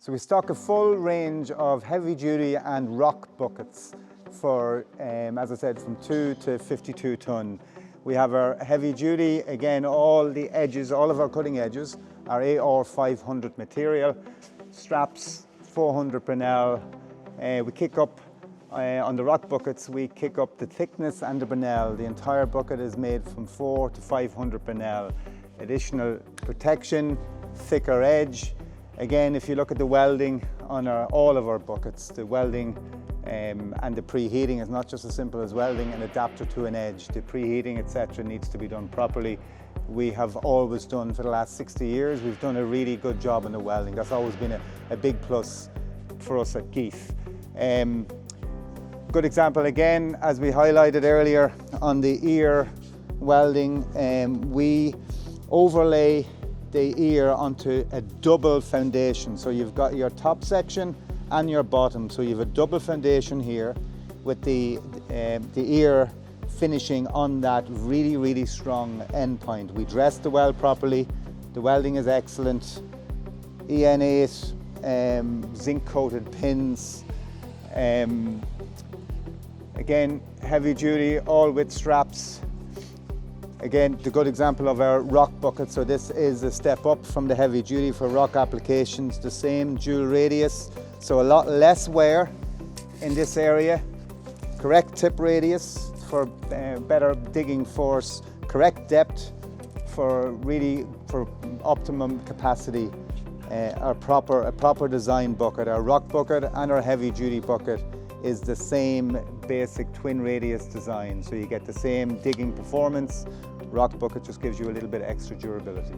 So we stock a full range of heavy duty and rock buckets for, as I said, from 2 to 52 ton. We have our heavy duty, again, all the edges, all of our cutting edges are AR 500 material, straps 400 Brunel. We kick up, on the rock buckets, we kick up the thickness and the Brunel. The entire bucket is made from 4 to 500 Brunel. Additional protection, thicker edge. Again, if you look at the welding on all of our buckets, the welding and the preheating is not just as simple as welding an adapter to an edge. The preheating, etc., needs to be done properly. We have always done, for the last 60 years, we've done a really good job on the welding. That's always been a big plus for us at Geith. Good example again, as we highlighted earlier on the ear welding, we overlay the ear onto a double foundation. So you've got your top section and your bottom. So you have a double foundation here with the ear finishing on that really, really strong end point. We dress the weld properly. The welding is excellent. EN8, zinc coated pins. Again, heavy duty, all with straps. Again, the good example of our rock bucket. So this is a step up from the heavy duty for rock applications. The same dual radius, so a lot less wear in this area. Correct tip radius for better digging force. Correct depth for optimum capacity. A proper design bucket. Our rock bucket and our heavy duty bucket is the same basic twin radius design. So you get the same digging performance. Rock bucket just gives you a little bit extra durability.